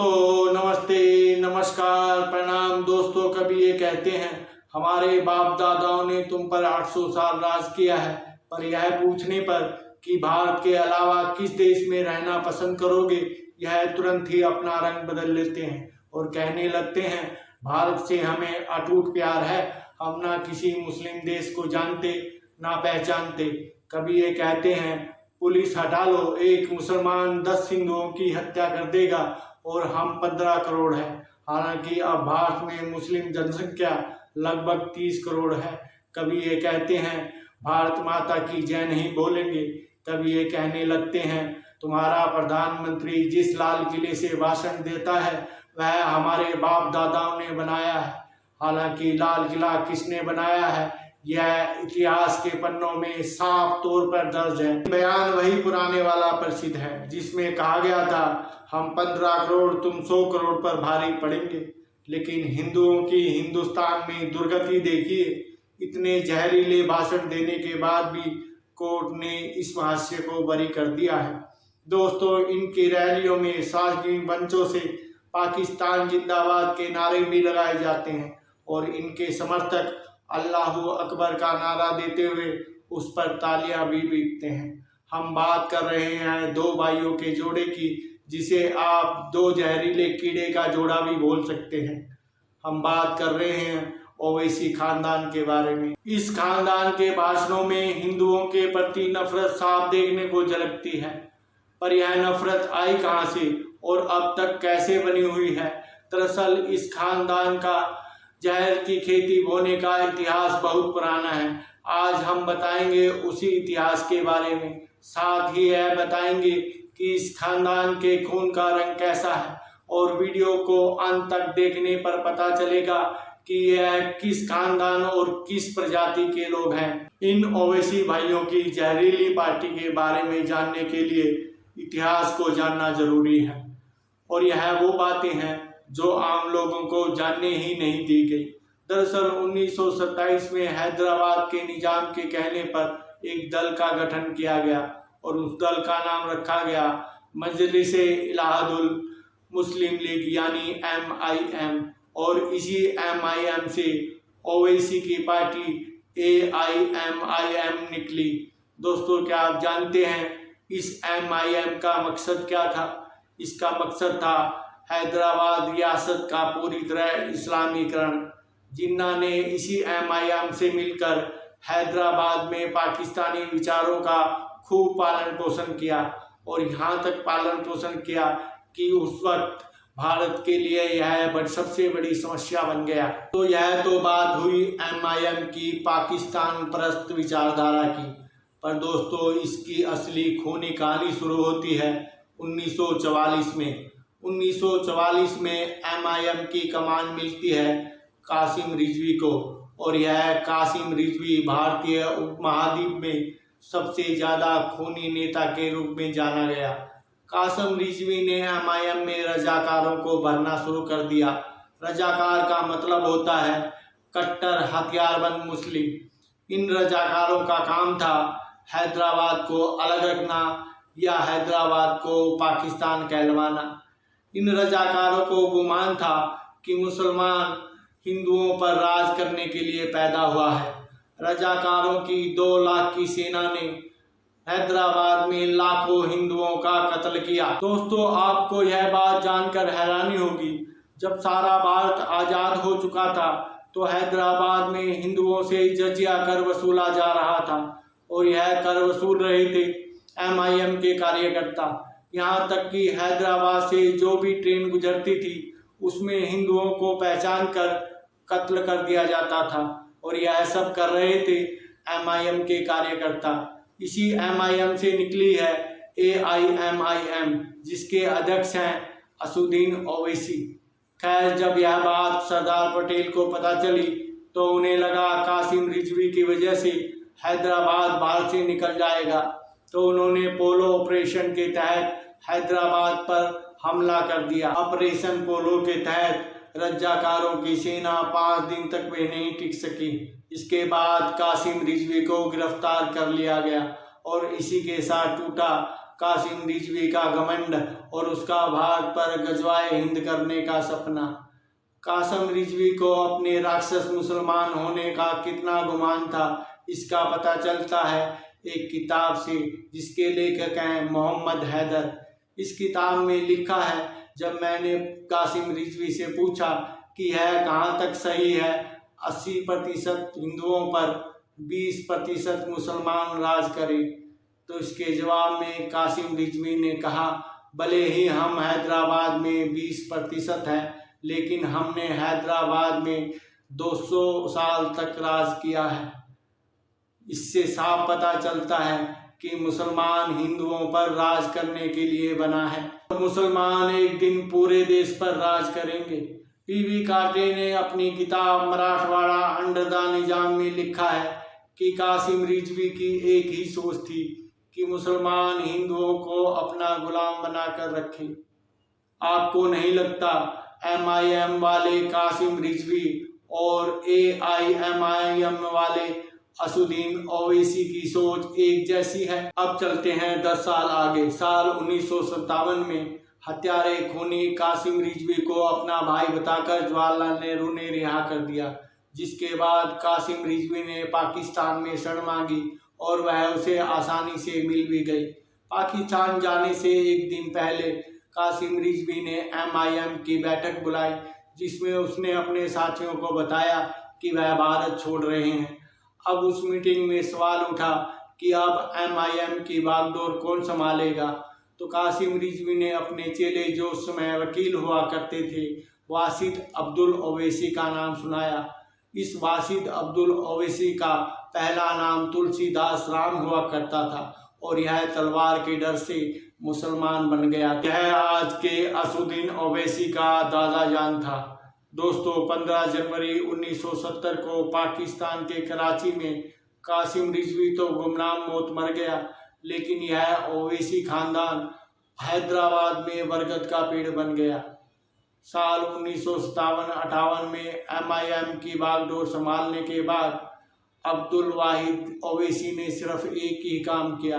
दोस्तों नमस्ते, नमस्कार, प्रणाम। दोस्तों कभी ये कहते हैं हमारे बाप दादाओं ने तुम पर 800 साल राज किया है, पर यह पूछने पर कि भारत के अलावा किस देश में रहना पसंद करोगे, यह तुरंत ही अपना रंग बदल लेते हैं और कहने लगते हैं भारत से हमें अटूट प्यार है। हम ना किसी मुस्लिम देश को जानते ना पहचानते। कभी ये कहते हैं पुलिस हटा लो, एक मुसलमान 10 हिंदुओं की हत्या कर देगा और हम 15 करोड़ हैं। हालांकि अब भारत में मुस्लिम जनसंख्या लगभग 30 करोड़ है। कभी ये कहते हैं भारत माता की जय नहीं बोलेंगे। कभी ये कहने लगते हैं तुम्हारा प्रधानमंत्री जिस लाल किले से भाषण देता है वह हमारे बाप दादाओं ने बनाया है। हालांकि लाल किला किसने बनाया है यह इतिहास के पन्नों में साफ तौर पर दर्ज है। बयान वही पुराने वाला प्रसिद्ध है जिसमें कहा गया था हम 15 करोड़ तुम 100 करोड़ पर भारी पड़ेंगे। लेकिन हिंदुओं की हिंदुस्तान में दुर्गति देखिए। इतने जहरीले भाषण देने के बाद भी कोर्ट ने इस महाशय को बरी कर दिया है। दोस्तों इनकी रैलियों में सार्वजनिक मंचों से पाकिस्तान जिंदाबाद के नारे भी लगाए जाते हैं और इनके समर्थक अल्लाहू अकबर का नारा देते हुए उस पर तालियां भी पीटते हैं। हम बात कर रहे हैं दो भाइयों के जोड़े की, जिसे आप दो जहरीले कीड़े का जोड़ा भी बोल सकते हैं। हम बात कर रहे हैं ओवैसी खानदान के बारे में। इस खानदान के भाषणों में हिंदुओं के प्रति नफरत साफ देखने को झलकती है, पर यह नफरत आई कहां से और अब तक कैसे बनी हुई है। दरअसल इस खानदान का जहर की खेती बोने का इतिहास बहुत पुराना है। आज हम बताएंगे उसी इतिहास के बारे में, साथ ही यह बताएंगे कि इस खानदान के खून का रंग कैसा है और वीडियो को अंत तक देखने पर पता चलेगा कि यह किस खानदान और किस प्रजाति के लोग हैं। इन ओवैसी भाइयों की जहरीली पार्टी के बारे में जानने के लिए इतिहास को जानना जरूरी है और यह वो बातें हैं जो आम लोगों को जानने ही नहीं दी गई। दरअसल 1927 में हैदराबाद के निजाम के कहने पर एक दल का गठन किया गया और उस दल का नाम रखा गया मजलिस-ए इत्तेहादुल मुस्लिम लीग यानी MIM, और इसी MIM से ओवैसी की पार्टी AIMIM निकली। दोस्तों क्या आप जानते हैं इस MIM का मकसद क्या था? इसका मकसद था हैदराबाद रियासत का पूरी तरह इस्लामीकरण। जिन्ना ने इसी MIM से मिलकर हैदराबाद में पाकिस्तानी विचारों का खूब पालन पोषण किया और यहाँ तक पालन पोषण किया कि उस वक्त भारत के लिए यह सबसे बड़ी समस्या बन गया। तो यह तो बात हुई MIM की पाकिस्तान परस्त विचारधारा की, पर दोस्तों इसकी असली खूनी कहानी शुरू होती है 1944 में। 1944 में MIM की कमान मिलती है कासिम रिजवी को और यह कासिम रिजवी भारतीय उपमहाद्वीप में सबसे ज़्यादा खूनी नेता के रूप में जाना गया। कासिम रिजवी ने MIM में रजाकारों को भरना शुरू कर दिया। रजाकार का मतलब होता है कट्टर हथियारबंद मुस्लिम। इन रजाकारों का काम था हैदराबाद को अलग रखना या हैदराबाद को पाकिस्तान कहलवाना। इन रजाकारों को गुमान था कि मुसलमान हिंदुओं पर राज करने के लिए पैदा हुआ है। रजाकारों की 2 लाख की सेना ने हैदराबाद में लाखों हिंदुओं का कत्ल किया। दोस्तों आपको यह बात जानकर हैरानी होगी, जब सारा भारत आज़ाद हो चुका था तो हैदराबाद में हिंदुओं से जजिया कर वसूला जा रहा था और यह कर वसूल रहे थे MIM के कार्यकर्ता। यहाँ तक कि हैदराबाद से जो भी ट्रेन गुजरती थी उसमें हिंदुओं को पहचान कर कत्ल कर दिया जाता था और यह सब कर रहे थे MIM के कार्यकर्ता। इसी MIM से निकली है AIMIM जिसके अध्यक्ष हैं असदुद्दीन ओवैसी। खैर जब यह बात सरदार पटेल को पता चली तो उन्हें लगा कासिम रिजवी की वजह से हैदराबाद भारत से निकल जाएगा, तो उन्होंने पोलो ऑपरेशन के तहत हैदराबाद पर हमला कर दिया। ऑपरेशन पोलो के तहत रजाकारों की सेना 5 दिन तक भी नहीं टिक सकी। इसके बाद कासिम रिजवी को गिरफ्तार कर लिया गया और इसी के साथ टूटा कासिम रिजवी का घमंड और उसका भारत पर गजवाए हिंद करने का सपना। कासिम रिजवी को अपने राक्षस मुसलमान होने का कितना गुमान था, इसका पता चलता है एक किताब से जिसके लेखक हैं मोहम्मद हैदर। इस किताब में लिखा है, जब मैंने कासिम रिजवी से पूछा कि यह कहाँ तक सही है 80% हिंदुओं पर 20% मुसलमान राज करें, तो इसके जवाब में कासिम रिजवी ने कहा, भले ही हम हैदराबाद में 20% है, लेकिन हमने हैदराबाद में 200 साल तक राज किया है। इससे साफ पता चलता है कि मुसलमान हिंदुओं पर राज करने के लिए बना है। मुसलमान एक दिन पूरे देश पर राज करेंगे। पीवी काटे ने अपनी किताब मराठवाड़ा अंडर द निजाम में लिखा है कि कासिम रिजवी की एक ही सोच थी कि मुसलमान हिंदुओं को अपना गुलाम बनाकर रखे। आपको नहीं लगता MIM वाले कासिम रिजवी और AIMIM वाले असुद्दीन ओवैसी की सोच एक जैसी है? अब चलते हैं 10 साल आगे। साल 1957 में हत्यारे खूनी कासिम रिजवी को अपना भाई बताकर जवाहरलाल नेहरू ने रिहा कर दिया, जिसके बाद कासिम रिजवी ने पाकिस्तान में शरण मांगी और वह उसे आसानी से मिल भी गई। पाकिस्तान जाने से एक दिन पहले कासिम रिजवी ने MIM की बैठक बुलाई, जिसमें उसने अपने साथियों को बताया कि वह भारत छोड़ रहे हैं। अब उस मीटिंग में सवाल उठा कि अब MIM की बागडोर कौन संभालेगा, तो कासिम रिजवी ने अपने चेले जो उस समय वकील हुआ करते थे वासिद अब्दुल ओवैसी का नाम सुनाया। इस वासिद अब्दुल ओवैसी का पहला नाम तुलसीदास राम हुआ करता था और यह तलवार के डर से मुसलमान बन गया। यह आज के असुद्दीन ओवैसी का दादा जान था। दोस्तों, 15 जनवरी 1970 को पाकिस्तान के कराची में कासिम रिजवी तो गुमनाम मौत मर गया, लेकिन यह ओवैसी खानदान हैदराबाद में बरगद का पेड़ बन गया। साल 1957-58 में MIM की बागडोर संभालने के बाद अब्दुल वाहिद ओवैसी ने सिर्फ एक ही काम किया,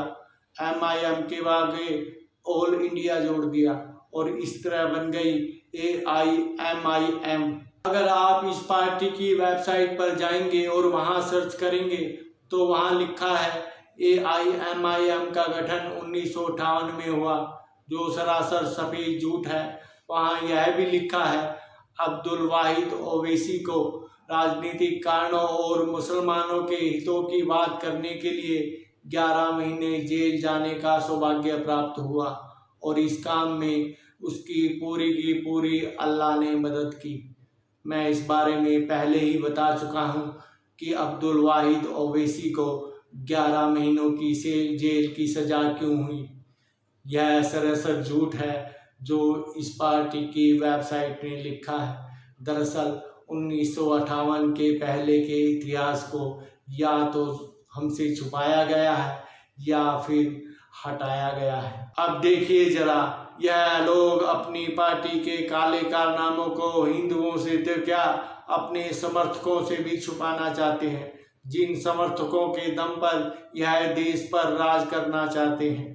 MIM के आगे ऑल इंडिया जोड़ दिया और इस तरह बन गई AIMIM। अगर आप इस पार्टी की वेबसाइट पर जाएंगे और वहां सर्च करेंगे तो वहां लिखा है AIMIM का गठन 1958 में हुआ, जो सरासर सफेद झूठ है। वहां यह भी लिखा है, अब्दुल वाहिद ओवैसी को राजनीतिक कारणों और मुसलमानों के हितों की बात करने के लिए 11 महीने जेल जाने का सौभाग्य प्राप्त हुआ और इस काम में उसकी पूरी की पूरी अल्लाह ने मदद की। मैं इस बारे में पहले ही बता चुका हूँ कि अब्दुल वाहिद ओवैसी को 11 महीनों की जेल की सज़ा क्यों हुई। यह सरासर झूठ है जो इस पार्टी की वेबसाइट ने लिखा है। दरअसल 1958 के पहले के इतिहास को या तो हमसे छुपाया गया है या फिर हटाया गया है। अब देखिए जरा, यह लोग अपनी पार्टी के काले कारनामों को हिंदुओं से तो क्या, अपने समर्थकों से भी छुपाना चाहते हैं, जिन समर्थकों के दम पर यह देश पर राज करना चाहते हैं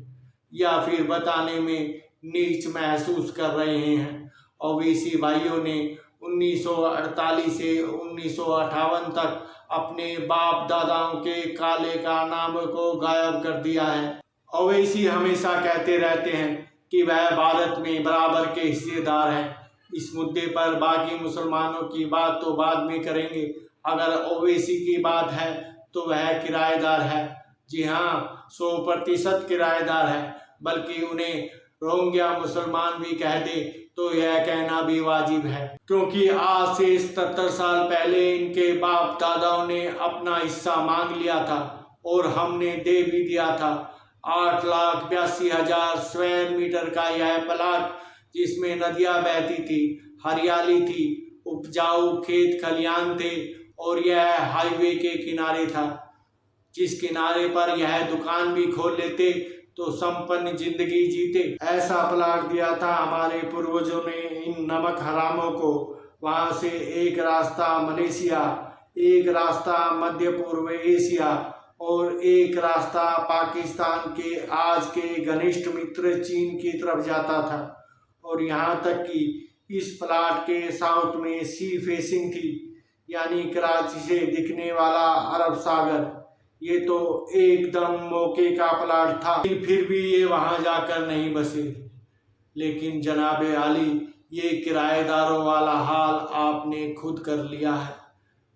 या फिर बताने में नीच महसूस कर रहे हैं। ओवैसी भाइयों ने 1948 से 1958 तक अपने बाप दादाओं के काले कारनामों को गायब कर दिया है। ओवैसी हमेशा कहते रहते हैं कि वह भारत में बराबर के हिस्सेदार हैं। इस मुद्दे पर बाकी मुसलमानों की बात तो बाद में करेंगे। अगर ओवैसी की बात है तो वह किराएदार है। जी हाँ, 100% किराएदार है, बल्कि उन्हें रोहिंग्या मुसलमान भी कह दे तो यह कहना भी वाजिब है, क्योंकि आज से 77 साल पहले इनके बाप दादाओं ने अपना हिस्सा मांग लिया था और हमने दे भी दिया था। 8,82,000 स्क्वायर मीटर का यह प्लाट, जिसमें नदियां बहती थी, हरियाली थी, उपजाऊ खेत खलियान थे और यह हाईवे के किनारे था, जिस किनारे पर यह दुकान भी खोल लेते तो संपन्न जिंदगी जीते। ऐसा प्लाट दिया था हमारे पूर्वजों ने इन नमक हरामों को। वहां से एक रास्ता मलेशिया, एक रास्ता मध्य पूर्व एशिया और एक रास्ता पाकिस्तान के आज के घनिष्ठ मित्र चीन की तरफ जाता था और यहाँ तक कि इस प्लाट के साउथ में सी फेसिंग थी, यानी कराची से दिखने वाला अरब सागर। ये तो एकदम मौके का प्लाट था, फिर भी ये वहाँ जाकर नहीं बसे। लेकिन जनाबे आली, ये किराएदारों वाला हाल आपने खुद कर लिया है।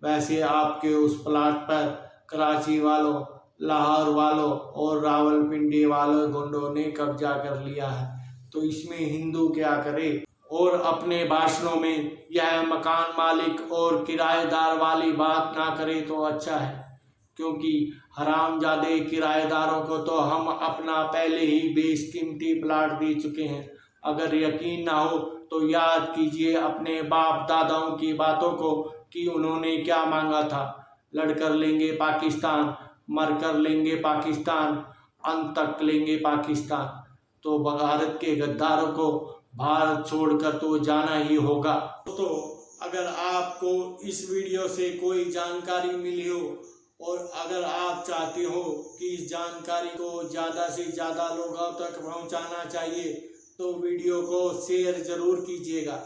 वैसे आपके उस प्लाट पर कराची वालों, लाहौर वालों और रावलपिंडी वालों गुंडों ने कब्जा कर लिया है, तो इसमें हिंदू क्या करे। और अपने भाषणों में यह मकान मालिक और किराएदार वाली बात ना करे तो अच्छा है, क्योंकि हरामजादे किराएदारों को तो हम अपना पहले ही बेशकीमती प्लाट दे चुके हैं। अगर यकीन ना हो तो याद कीजिए अपने बाप दादाओं की बातों को कि उन्होंने क्या मांगा था। लड़कर लेंगे पाकिस्तान, मर कर लेंगे पाकिस्तान, अंत तक लेंगे पाकिस्तान। तो भारत के गद्दारों को भारत छोड़कर तो जाना ही होगा। तो अगर आपको इस वीडियो से कोई जानकारी मिली हो और अगर आप चाहते हो कि इस जानकारी को ज़्यादा से ज़्यादा लोगों तक पहुंचाना चाहिए, तो वीडियो को शेयर ज़रूर कीजिएगा।